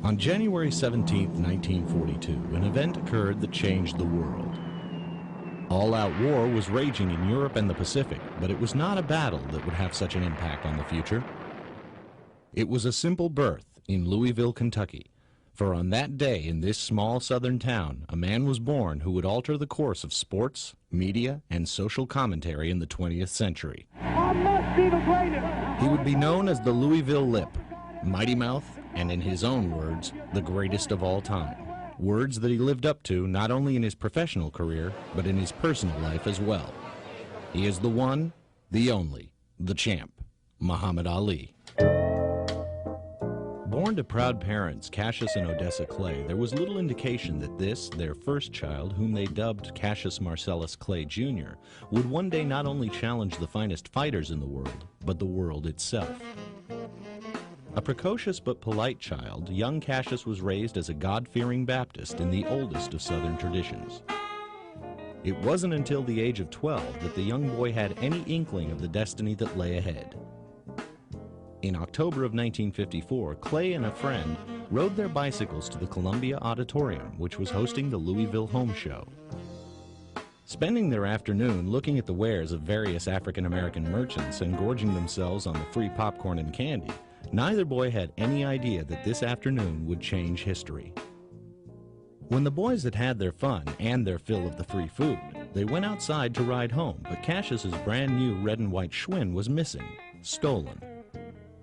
On January 17, 1942, an event occurred that changed the world. All-out war was raging in Europe and the Pacific, but it was not a battle that would have such an impact on the future. It was a simple birth in Louisville, Kentucky, for on that day in this small southern town, a man was born who would alter the course of sports, media, and social commentary in the 20th century. I must be the greatest. He would be known as the Louisville Lip, Mighty Mouth, and in his own words, the greatest of all time. Words that he lived up to not only in his professional career, but in his personal life as well. He is the one, the only, the champ, Muhammad Ali. Born to proud parents, Cassius and Odessa Clay, there was little indication that this, their first child, whom they dubbed Cassius Marcellus Clay Jr., would one day not only challenge the finest fighters in the world, but the world itself. A precocious but polite child, young Cassius was raised as a God-fearing Baptist in the oldest of Southern traditions. It wasn't until the age of 12 that the young boy had any inkling of the destiny that lay ahead. In October of 1954, Clay and a friend rode their bicycles to the Columbia Auditorium, which was hosting the Louisville Home Show. Spending their afternoon looking at the wares of various African-American merchants and gorging themselves on the free popcorn and candy, neither boy had any idea that this afternoon would change history. When the boys had had their fun and their fill of the free food, they went outside to ride home, but Cassius's brand new red and white Schwinn was missing, stolen.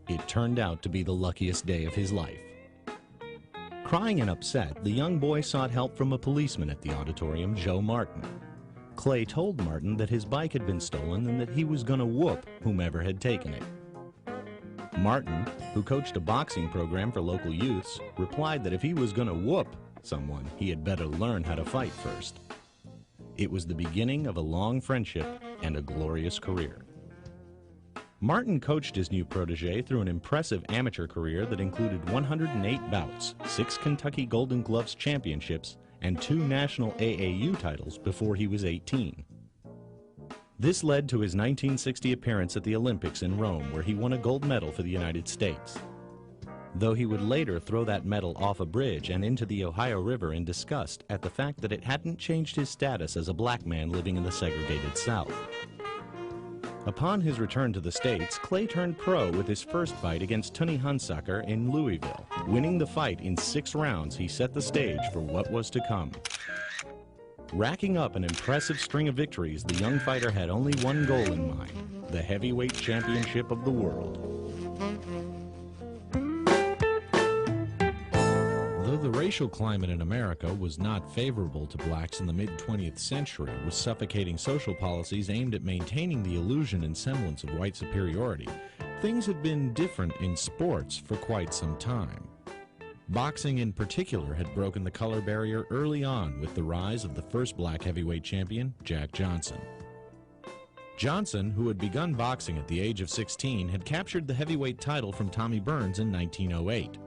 It turned out to be the luckiest day of his life. Crying and upset, the young boy sought help from a policeman at the auditorium, Joe Martin. Clay told Martin that his bike had been stolen and that he was going to whoop whomever had taken it. Martin, who coached a boxing program for local youths, replied that if he was going to whoop someone, he had better learn how to fight first. It was the beginning of a long friendship and a glorious career. Martin coached his new protege through an impressive amateur career that included 108 bouts, 6 Kentucky Golden Gloves championships, and 2 national AAU titles before he was 18. This led to his 1960 appearance at the Olympics in Rome, where he won a gold medal for the United States. Though he would later throw that medal off a bridge and into the Ohio River in disgust at the fact that it hadn't changed his status as a black man living in the segregated South. Upon his return to the States, Clay turned pro with his fight fight against Tony Hunsaker in Louisville. Winning the fight in 6 rounds, he set the stage for what was to come. Racking up an impressive string of victories, the young fighter had only one goal in mind: the heavyweight championship of the world. Though the racial climate in America was not favorable to blacks in the mid-20th century, with suffocating social policies aimed at maintaining the illusion and semblance of white superiority, things had been different in sports for quite some time. Boxing in particular had broken the color barrier early on with the rise of the first black heavyweight champion, Jack Johnson. Johnson, who had begun boxing at the age of 16, had captured the heavyweight title from Tommy Burns in 1908.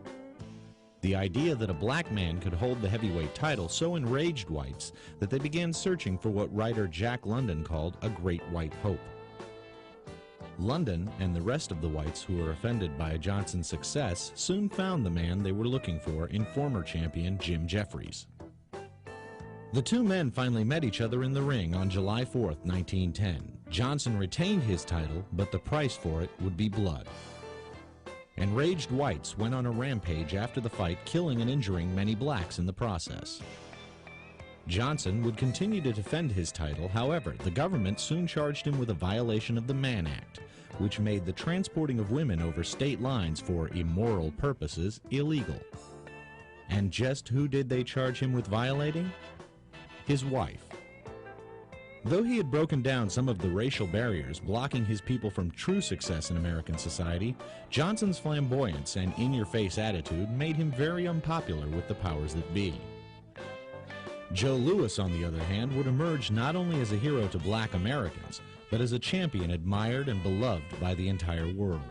The idea that a black man could hold the heavyweight title so enraged whites that they began searching for what writer Jack London called a great white hope. London and the rest of the whites who were offended by Johnson's success soon found the man they were looking for in former champion Jim Jeffries. The two men finally met each other in the ring on July 4th, 1910. Johnson retained his title, but the price for it would be blood. Enraged whites went on a rampage after the fight, killing and injuring many blacks in the process. Johnson would continue to defend his title. However, the government soon charged him with a violation of the Mann Act, which made the transporting of women over state lines for immoral purposes illegal. And just who did they charge him with violating? His wife. Though he had broken down some of the racial barriers blocking his people from true success in American society, Johnson's flamboyance and in-your-face attitude made him very unpopular with the powers that be. Joe Louis, on the other hand, would emerge not only as a hero to black Americans, but as a champion admired and beloved by the entire world.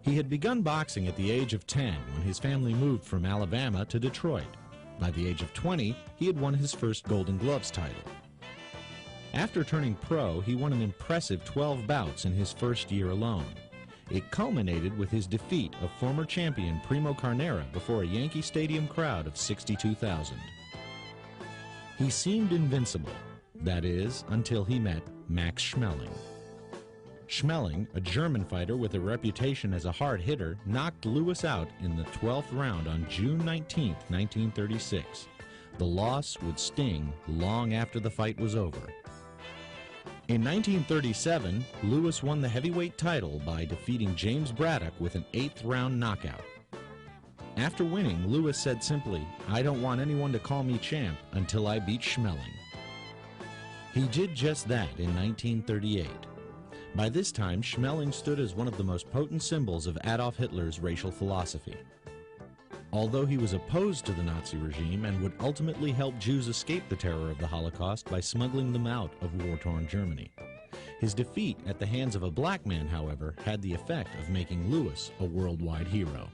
He had begun boxing at the age of 10 when his family moved from Alabama to Detroit. By the age of 20, he had won his first Golden Gloves title. After turning pro, he won an impressive 12 bouts in his first year alone. It culminated with his defeat of former champion Primo Carnera before a Yankee Stadium crowd of 62,000. He seemed invincible, that is, until he met Max Schmeling. Schmeling, a German fighter with a reputation as a hard hitter, knocked Lewis out in the 12th round on June 19, 1936. The loss would sting long after the fight was over. In 1937, Lewis won the heavyweight title by defeating James Braddock with an 8th-round knockout. After winning, Lewis said simply, "I don't want anyone to call me champ until I beat Schmeling." He did just that in 1938. By this time, Schmeling stood as one of the most potent symbols of Adolf Hitler's racial philosophy. Although he was opposed to the Nazi regime and would ultimately help Jews escape the terror of the Holocaust by smuggling them out of war-torn Germany. His defeat at the hands of a black man, however, had the effect of making Lewis a worldwide hero.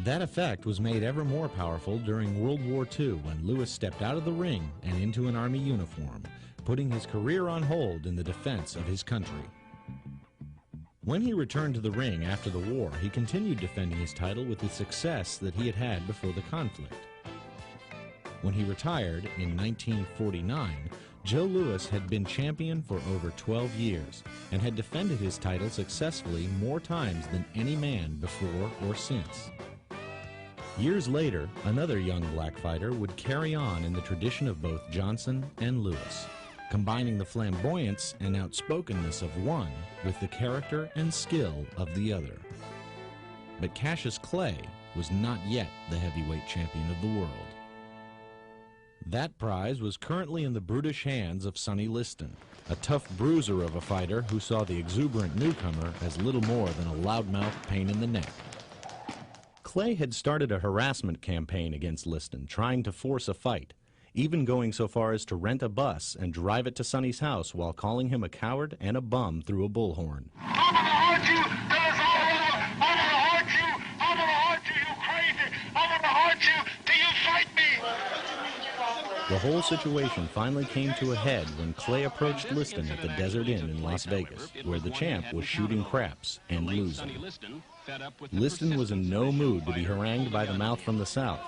That effect was made ever more powerful during World War II when Lewis stepped out of the ring and into an army uniform, putting his career on hold in the defense of his country. When he returned to the ring after the war, he continued defending his title with the success that he had had before the conflict. When he retired in 1949, Joe Louis had been champion for over 12 years and had defended his title successfully more times than any man before or since. Years later, another young black fighter would carry on in the tradition of both Johnson and Lewis, combining the flamboyance and outspokenness of one with the character and skill of the other. But Cassius Clay was not yet the heavyweight champion of the world. That prize was currently in the brutish hands of Sonny Liston, a tough bruiser of a fighter who saw the exuberant newcomer as little more than a loudmouth pain in the neck. Clay had started a harassment campaign against Liston, trying to force a fight, even going so far as to rent a bus and drive it to Sonny's house while calling him a coward and a bum through a bullhorn. I'm gonna hurt you, I'm gonna hurt you, you crazy. I'm gonna hurt you till you fight me. The whole situation finally came to a head when Clay approached Liston at the Desert Inn in Las Vegas, where the champ was shooting craps and losing. Liston was in no mood to be harangued by the mouth from the south.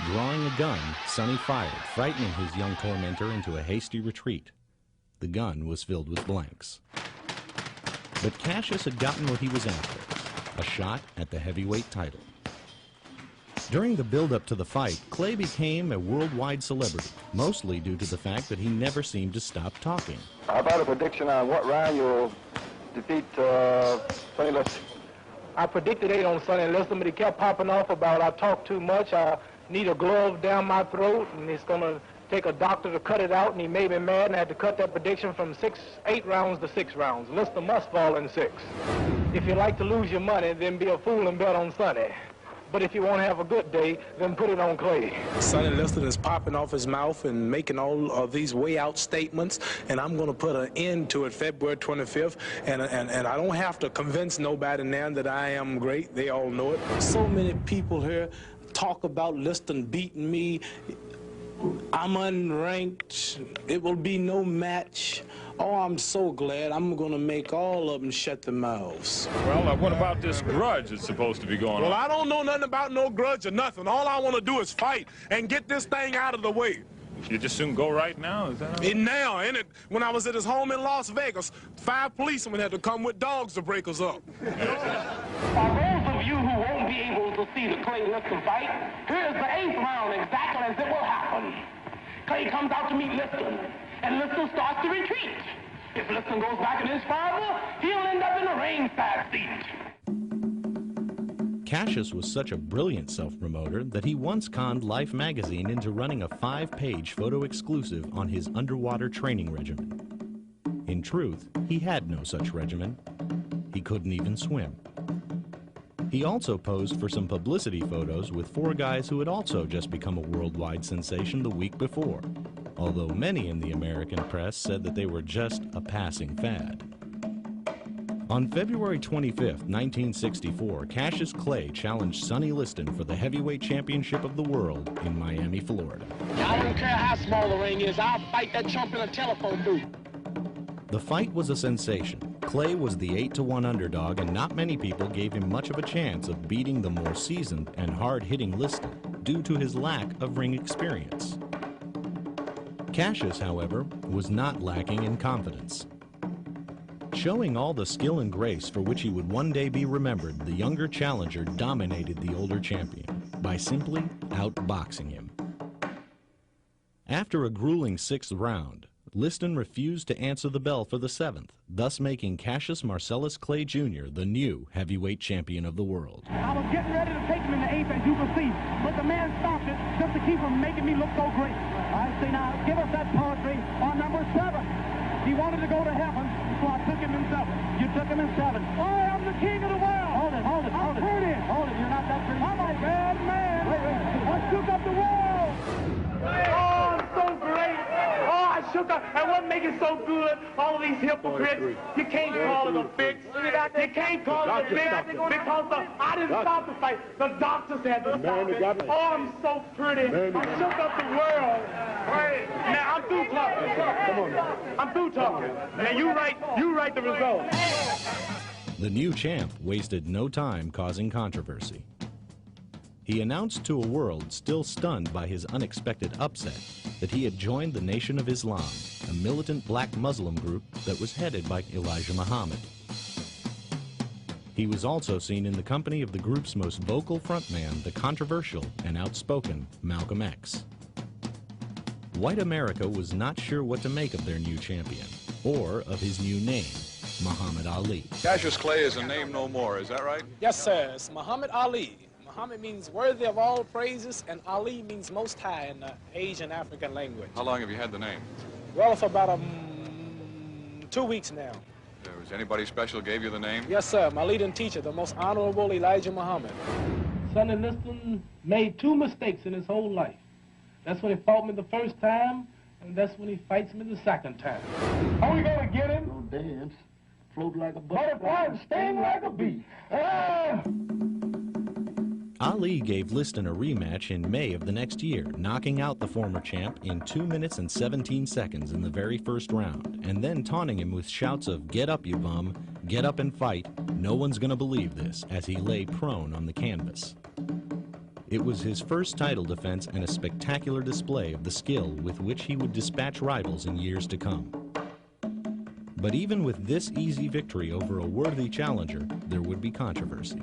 Drawing a gun, Sonny fired, frightening his young tormentor into a hasty retreat. The gun was filled with blanks. But Cassius had gotten what he was after, a shot at the heavyweight title. During the build-up to the fight, Clay became a worldwide celebrity, mostly due to the fact that he never seemed to stop talking. How about a prediction on what round you'll defeat Sonny Liston? I predicted 8 on Sonny Liston, but he kept popping off about I talk too much, I need a glove down my throat, and it's going to take a doctor to cut it out, and he made me mad, and I had to cut that prediction from 8 rounds to 6 rounds. Liston must fall in 6. If you like to lose your money, then be a fool and bet on Sonny. But if you want to have a good day, then put it on Clay. Sonny Liston is popping off his mouth and making all of these way-out statements, and I'm going to put an end to it February 25th, and I don't have to convince nobody now that I am great. They all know it. So many people here talk about Liston beating me. I'm unranked. It will be no match. Oh, I'm so glad. I'm going to make all of them shut their mouths. Well, what about this grudge that's supposed to be going on? Well, I don't know nothing about no grudge or nothing. All I want to do is fight and get this thing out of the way. You just soon go right now? Is that all right? And now, ain't it? When I was at his home in Las Vegas, 5 policemen had to come with dogs to break us up. For those of you who won't be able to see the Clay Liston fight, here's the 8th round exactly as it will happen. Clay comes out to meet Liston, and Liston starts to retreat. If Liston goes back in his father, he'll end up in a ringside seat. Cassius was such a brilliant self-promoter that he once conned Life magazine into running a 5-page photo exclusive on his underwater training regimen. In truth, he had no such regimen. He couldn't even swim. He also posed for some publicity photos with 4 guys who had also just become a worldwide sensation the week before, although many in the American press said that they were just a passing fad. On February 25, 1964, Cassius Clay challenged Sonny Liston for the heavyweight championship of the world in Miami, Florida. I don't care how small the ring is, I'll fight that chump in a telephone booth. The fight was a sensation, Clay was the 8-1 underdog, and not many people gave him much of a chance of beating the more seasoned and hard-hitting Liston due to his lack of ring experience. Cassius, however, was not lacking in confidence. Showing all the skill and grace for which he would one day be remembered, the younger challenger dominated the older champion by simply outboxing him. After a grueling 6th round, Liston refused to answer the bell for the 7th, thus making Cassius Marcellus Clay Jr. the new heavyweight champion of the world. I was getting ready to take him in the 8th, as you can see, but the man stopped it just to keep him making me look so great. I say, now, give us that poetry on number 7. He wanted to go to heaven, so I took him in 7. You took him in 7. I am the king of the world. Hold it, hold it, hold it. Hold it, you're not that pretty. I'm a bad man. I shook up the world. Oh, I'm so great. Oh, I shook up. And what makes it so good, all of these hypocrites, you can't call it a fix. You can't call it a fix because I didn't stop the fight. The doctors had to stop it. Oh, I'm so pretty. I shook up the world. Now, I'm through talking. Come on now. I'm through talking. Now, you write the result. The new champ wasted no time causing controversy. He announced to a world still stunned by his unexpected upset that he had joined the Nation of Islam, a militant black Muslim group that was headed by Elijah Muhammad. He was also seen in the company of the group's most vocal frontman, the controversial and outspoken Malcolm X. White America was not sure what to make of their new champion, or of his new name, Muhammad Ali. Cassius Clay is a name no more, is that right? Yes, sir. It's Muhammad Ali. Muhammad means worthy of all praises, and Ali means most high in the Asian African language. How long have you had the name? Well, for about 2 weeks now. Was anybody special gave you the name? Yes, sir. My leading teacher, the most honorable Elijah Muhammad. Sonny Liston made 2 mistakes in his whole life. That's when he fought me the first time, and that's when he fights me the second time. Are we gonna get him? No dance. Float like a butterfly and sting like a bee. Ali gave Liston a rematch in May of the next year, knocking out the former champ in 2 minutes and 17 seconds in the very first round, and then taunting him with shouts of "Get up, you bum, get up and fight, no one's gonna believe this," as he lay prone on the canvas. It was his first title defense and a spectacular display of the skill with which he would dispatch rivals in years to come. But even with this easy victory over a worthy challenger, there would be controversy.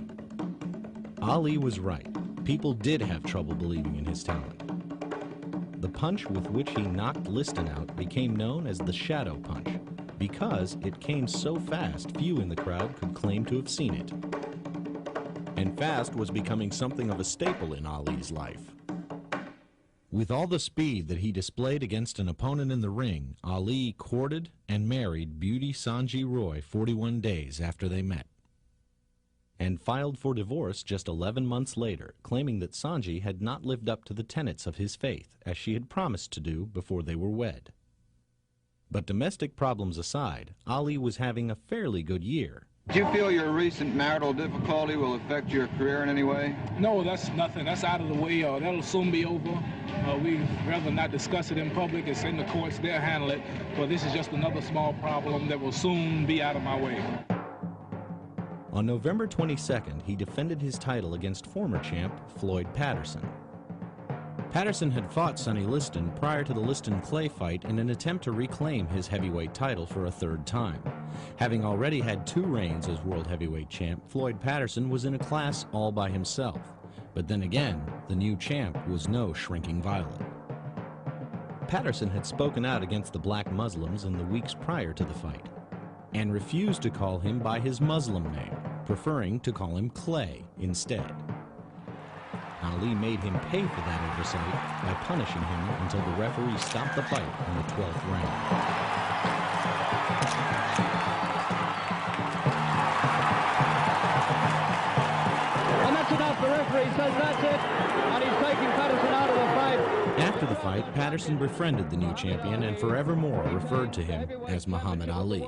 Ali was right. People did have trouble believing in his talent. The punch with which he knocked Liston out became known as the shadow punch because it came so fast few in the crowd could claim to have seen it. And fast was becoming something of a staple in Ali's life. With all the speed that he displayed against an opponent in the ring, Ali courted and married beauty Sanji Roy 41 days after they met, and filed for divorce just 11 months later, claiming that Sanji had not lived up to the tenets of his faith, as she had promised to do before they were wed. But domestic problems aside, Ali was having a fairly good year. Do you feel your recent marital difficulty will affect your career in any way? No, that's nothing. That's out of the way. That'll soon be over. We'd rather not discuss it in public. It's in the courts. They'll handle it. But this is just another small problem that will soon be out of my way. On November 22nd, he defended his title against former champ Floyd Patterson. Patterson had fought Sonny Liston prior to the Liston-Clay fight in an attempt to reclaim his heavyweight title for a 3rd time. Having already had 2 reigns as world heavyweight champ, Floyd Patterson was in a class all by himself. But then again, the new champ was no shrinking violet. Patterson had spoken out against the black Muslims in the weeks prior to the fight, and refused to call him by his Muslim name, preferring to call him Clay instead. Ali made him pay for that oversight by punishing him until the referee stopped the fight in the 12th round. And that's enough. The referee says that's it, and he's taking Patterson out of the fight. After the fight, Patterson befriended the new champion and forevermore referred to him as Muhammad Ali.